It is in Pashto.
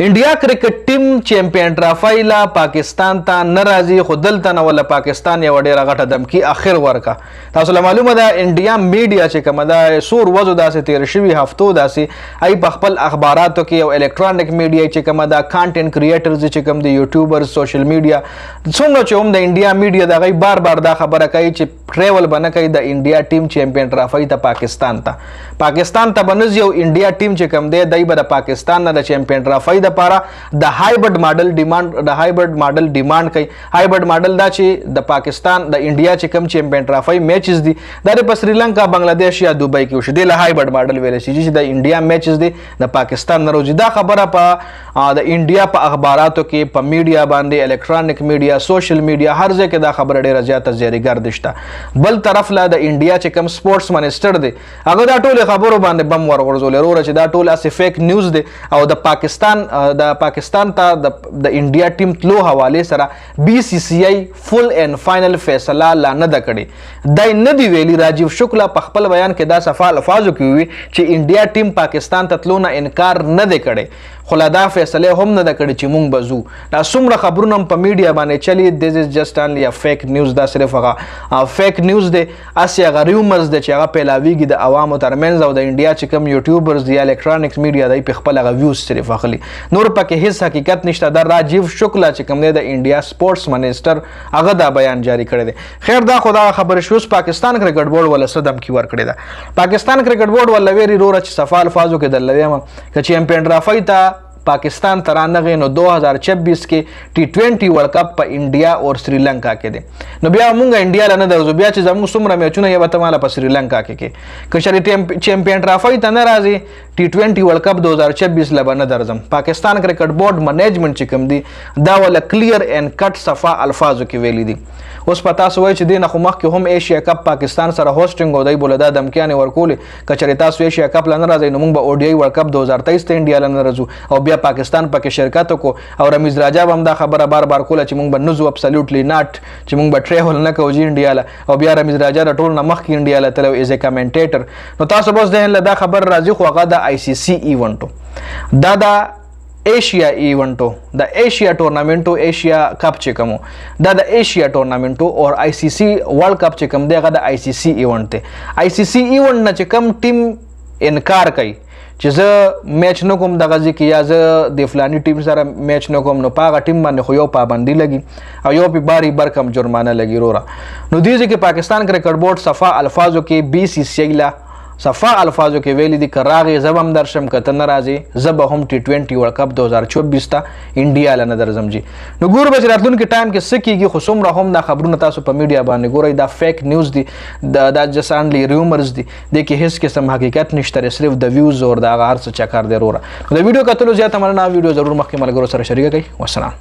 India cricket team champion trophy ला पाकिस्तान ता नाराजी खुदलता न वला पाकिस्तान या ډیره غټه دمکی اخر ورکا تاسو معلومه ده انډیا میډیا چې کومه ده سور وځو داسې تیر شوی هفتو داسې ای په خپل اخباراتو کې او الکترونیک میډیا چې کومه ده کانټینټ کریئټرز چې کوم دي یوټیوبرز سوشل میډیا څومره چې هم د انډیا میډیا دغه بار دا خبره کوي چې ټریول بنه کوي د انډیا ټیم چیمپئن ټرافی ته پاکستان ته بنز یو انډیا ټیم چې کوم دی دای به د پاکستان نه د چیمپئن ټرافی د پاره د هایبرډ ماډل ډیماند کوي. هایبرډ ماډل دا چې د پاکستان د انډیا چې کوم چیمپئن ټرافی میچز دي دا په سریلانکا بنگلاديش یا دوبۍ کې وشي د هایبرډ ماډل ویل شي چې د انډیا میچز دي د پاکستان نه روزي. دا خبره په د انډیا په اخباراتو کې په میډیا باندې الکترونیک میډیا سوشل میډیا هر ځای کې دا خبره ډیره زیاته زیری ګرځشته. بل طرف لا د انډیا چې کوم سپورتس منسٹر دی هغه دا ټول خبرو باندې بم ورغورځول وروره چې دا ټول اس فیک نیوز دی او د پاکستان ته د انډیا ټیم تلو حواله سره بي سي سي آی فل اینڈ فائنل فیصله لا نه د کړي دای نه دی ویلي. راجیو شکلا په خپل بیان کې دا صفه الفاظو کې وی چې انډیا ټیم پاکستان ته تلو نه انکار نه دی کړي خو لا دا فیصله هم نه د کړي چې مونږ بزو. دا څومره خبرونه په میډیا باندې چلی دیس از جست اونلی ا فیک نیوز. دا صرف هغه فیک نیوز دی اسی هغه ریومرز دی چې هغه پیلاویږي د عوامو ترمنځ او د انډیا چې کوم یوټیوبرز دی الکترونیک میډیا دی په خپل هغه ویوز صرف اخلي نور پکې هیڅ حقیقت نشته. دا راجیو شکلا چې کوم دی د انډیا سپورتس منسٹر هغه دا بیان جاری کړی دی. خیر دا خدا خبر شوس پاکستان کرکټ بورډ ولا صدم کی ور کړی دا پاکستان کرکټ بورډ ولا ویری رور چې صفال فازو کې د لویم چې چیمپئن ټرافی ته पाकिस्तान तरानगे नो 2026 के T20 वर्ल्ड कप په انډیا او سریلانکا کې دي. نو بیا مونږ انډیا لنه درځو بیا چې زموږ څومره میچونه یې به تماله په سریلانکا کې کشري چیمپئن ټرافی ته نه راځي T20 ورلد کپ 2026 لبنه درځم. پاکستان کرکټ بورډ منیجمنت چې کوم دي دا ول کلیر اینڈ کټ صفه الفاظو کې ویلي دي. اوس پتا سوې چې دینه خو مخکې هم ایشیا کپ پاکستان سره هوسټینګ او دای بوله دا دمکیانه ورکول کچري تاسو ایشیا کپ لنه راځي نو موږ به او ډی ای ورلد کپ 2023 ته انډیا لنه راځو او بیا پاکستان پکې شرکت کو او رمیز راجا هم دا خبره بار کوله چې موږ به نزو ابسولوټلی ناٹ چې موږ به ټریول نه کوو جی انډیا له او بیا رمیز راجا د ټول نه مخکې انډیا له تلو ایز ا کمنټیټر. نو تاسو بس ده دا خبر راځي خو هغه د آی سی سی ایونټو دا ایشیا ایونټو د ایشیا ټورنامنټو ایشیا کپ چې کوم دا د ایشیا ټورنامنټو او آی سی سی ورلد کپ چې کوم دی هغه د آی سی سی ایونټ دی. آی سی سی ایونټ نه چې کوم ټیم انکار کوي چې زه میچ نه کوم دغه ځکه یا زه د فلانی ټیم سره میچ نه کوم نو پاغه ټیم باندې خو یو پابندي لګي او یو په باری برکم جرمانه لګي رورا. نو دې ځکه پاکستان کرکټ بورډ صفه الفاظو کې بي سی سی آی لا صفه الفاظو کې ویلي دي کراغه زبم درشم کته ناراضي زب هم T20 ورلد کپ 2024 ته انډیا لنه درځم جی. نو ګور به راتلون کې ټایم کې سکیږي خو څومره هم دا خبرونه تاسو په میډیا باندې ګورئ دا فیک نیوز دي دا جس اونلی ریومرز دي د کې هیڅ قسم حقیقت نشته صرف د ویوز او دا هر څه چکر دی وروره. د ویډیو کتلو زیاته مننه ویډیو ضرور مخکې ملګرو سره شریک کړئ. والسلام.